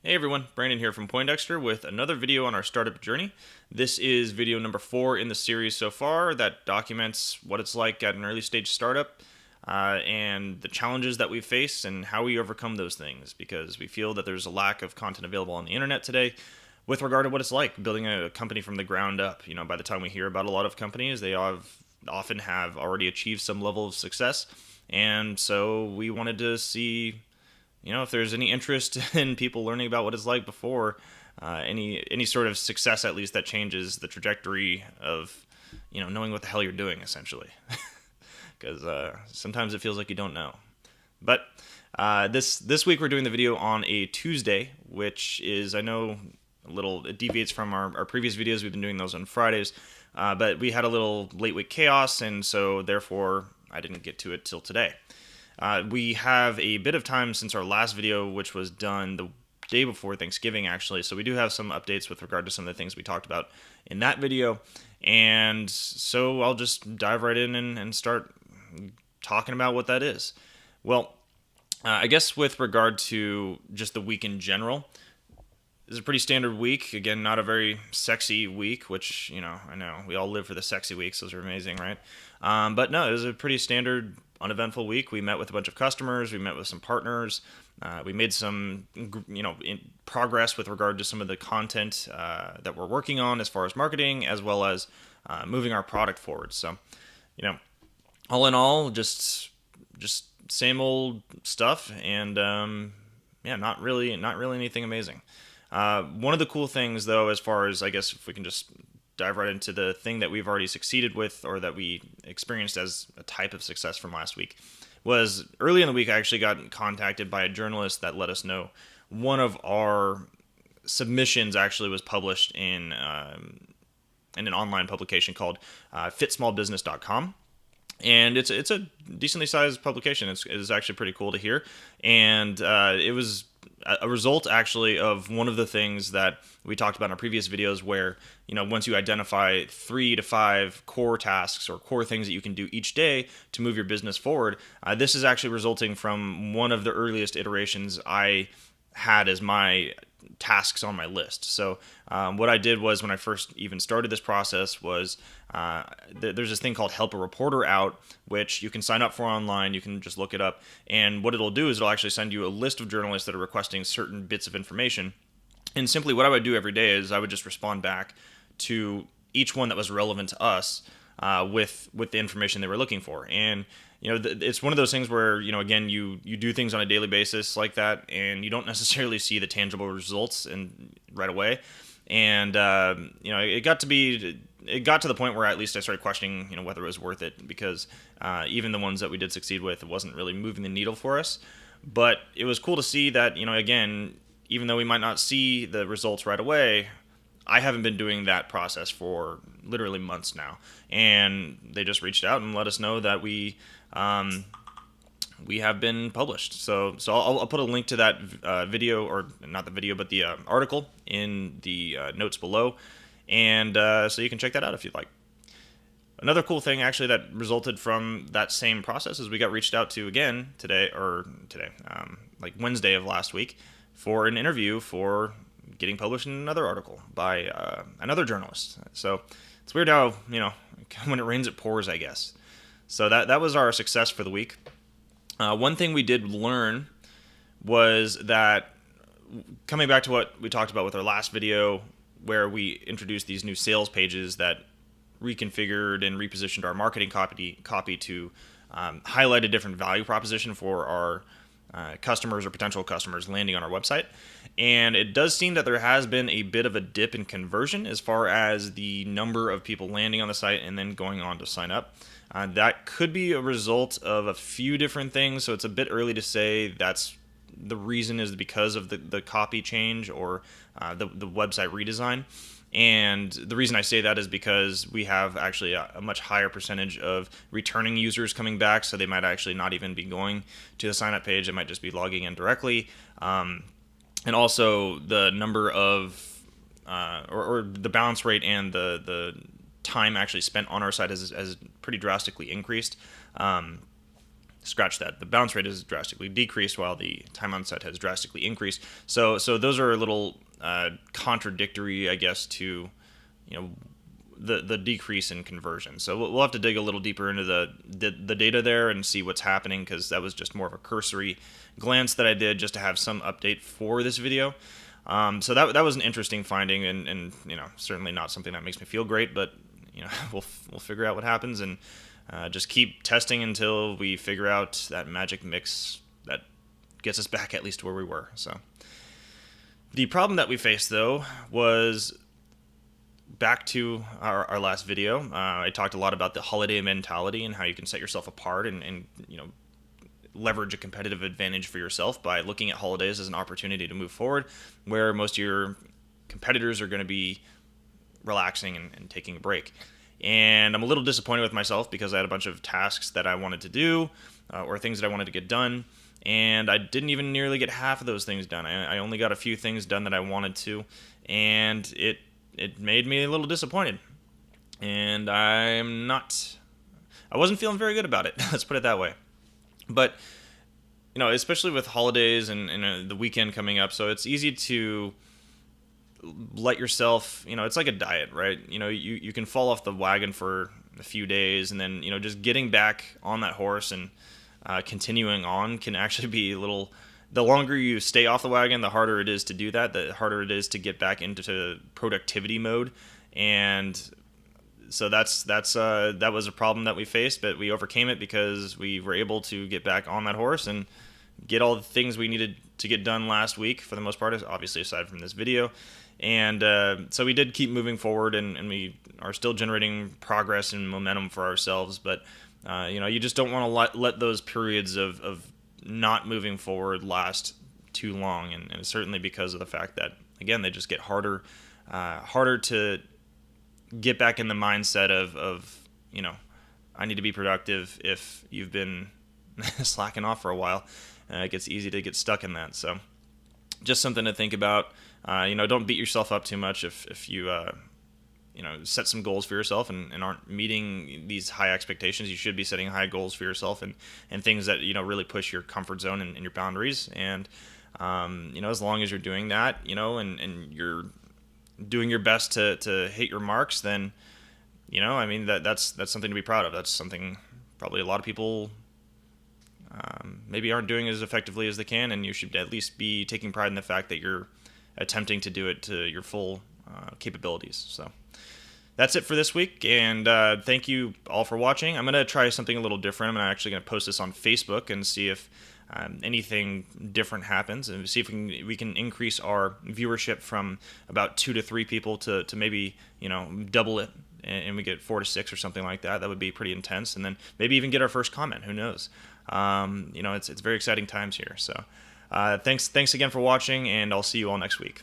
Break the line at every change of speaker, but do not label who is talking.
Hey everyone, Brandon here from Poindexter with another video on our startup journey. This is video number 4 in the series so far that documents what it's like at an early stage startup and the challenges that we face and how we overcome those things, because we feel that there's a lack of content available on the internet today with regard to what it's like building a company from the ground up. By the time we hear about a lot of companies, they often have already achieved some level of success, and so we wanted to see if there's any interest in people learning about what it's like before any sort of success, at least that changes the trajectory of knowing what the hell you're doing, essentially. Because sometimes it feels like you don't know. But this week we're doing the video on a Tuesday, which is, I know, it deviates from our previous videos. We've been doing those on Fridays, but we had a little late week chaos, and so therefore I didn't get to it till today. We have a bit of time since our last video, which was done the day before Thanksgiving, actually. So we do have some updates with regard to some of the things we talked about in that video. And so I'll just dive right in and start talking about what that is. Well, I guess with regard to just the week in general, it's a pretty standard week. Again, not a very sexy week, which, I know we all live for the sexy weeks. Those are amazing, right? But no, it was a pretty standard, uneventful week. We met with a bunch of customers. We met with some partners. We made some, progress with regard to some of the content that we're working on as far as marketing, as well as moving our product forward. So, all in all, just same old stuff, and not really anything amazing. One of the cool things, though, as far as, I guess, if we can just dive right into the thing that we've already succeeded with, or that we experienced as a type of success from last week, was early in the week I actually got contacted by a journalist that let us know one of our submissions actually was published in an online publication called fitsmallbusiness.com. And it's a decently sized publication. It's actually pretty cool to hear. And it was a result, actually, of one of the things that we talked about in our previous videos, where, once you identify 3 to 5 core tasks or core things that you can do each day to move your business forward, this is actually resulting from one of the earliest iterations I had as my tasks on my list. So what I did was, when I first even started this process, was there's this thing called Help a Reporter Out, which you can sign up for online. You can just look it up, and what it'll do is it'll actually send you a list of journalists that are requesting certain bits of information. And simply what I would do every day is I would just respond back to each one that was relevant to us with the information they were looking for. And it's one of those things where, again, you do things on a daily basis like that, and you don't necessarily see the tangible results right away. And it got to the point where at least I started questioning, whether it was worth it, because even the ones that we did succeed with, it wasn't really moving the needle for us. But it was cool to see that, again, even though we might not see the results right away, I haven't been doing that process for literally months now, and they just reached out and let us know that we have been published. So I'll put a link to that video, or not the video, but the article in the notes below, and so you can check that out if you'd like. Another cool thing, actually, that resulted from that same process is we got reached out to again today, like Wednesday of last week, for an interview for getting published in another article by another journalist. So it's weird how, when it rains it pours, I guess. So that was our success for the week. One thing we did learn was that, coming back to what we talked about with our last video, where we introduced these new sales pages that reconfigured and repositioned our marketing copy to highlight a different value proposition for our customers or potential customers landing on our website. And it does seem that there has been a bit of a dip in conversion as far as the number of people landing on the site and then going on to sign up. That could be a result of a few different things, so it's a bit early to say that's the reason is because of the copy change or the website redesign. And the reason I say that is because we have actually a much higher percentage of returning users coming back, so they might actually not even be going to the sign-up page. They might just be logging in directly. And also the number of, or the bounce rate and the time actually spent on our site has pretty drastically increased. scratch that. The bounce rate has drastically decreased while the time on set has drastically increased. So those are a little contradictory, I guess, to the decrease in conversion. So we'll have to dig a little deeper into the data there and see what's happening, because that was just more of a cursory glance that I did just to have some update for this video. So that was an interesting finding, and certainly not something that makes me feel great, but we'll figure out what happens, and just keep testing until we figure out that magic mix that gets us back at least to where we were. So the problem that we faced, though, was back to our last video. I talked a lot about the holiday mentality and how you can set yourself apart and leverage a competitive advantage for yourself by looking at holidays as an opportunity to move forward, where most of your competitors are going to be relaxing and taking a break. And I'm a little disappointed with myself because I had a bunch of tasks that I wanted to do or things that I wanted to get done, and I didn't even nearly get half of those things done. I only got a few things done that I wanted to, and it made me a little disappointed. And I wasn't feeling very good about it. Let's put it that way. But, especially with holidays and the weekend coming up, so it's easy to let yourself, it's like a diet, right? You can fall off the wagon for a few days, and then, just getting back on that horse and continuing on can actually be the longer you stay off the wagon, the harder it is to do that, the harder it is to get back into productivity mode. And so that was a problem that we faced, but we overcame it because we were able to get back on that horse and get all the things we needed to get done last week, for the most part, obviously aside from this video. And so we did keep moving forward, and we are still generating progress and momentum for ourselves. But you just don't want to let those periods of not moving forward last too long, and certainly because of the fact that, again, they just get harder to get back in the mindset of I need to be productive. If you've been slacking off for a while, it gets easy to get stuck in that. So just something to think about. Don't beat yourself up too much if you set some goals for yourself and aren't meeting these high expectations. You should be setting high goals for yourself and things that really push your comfort zone and your boundaries. And as long as you're doing that, and you're doing your best to hit your marks, then that's something to be proud of. That's something probably a lot of people maybe aren't doing as effectively as they can, and you should at least be taking pride in the fact that you're attempting to do it to your full capabilities. So that's it for this week, and thank you all for watching. I'm going to try something a little different. I'm actually going to post this on Facebook and see if anything different happens, and see if we can increase our viewership from about 2 to 3 people to maybe double it, and we get 4 to 6 or something like that. That would be pretty intense, and then maybe even get our first comment. Who knows? It's very exciting times here. So thanks again for watching, and I'll see you all next week.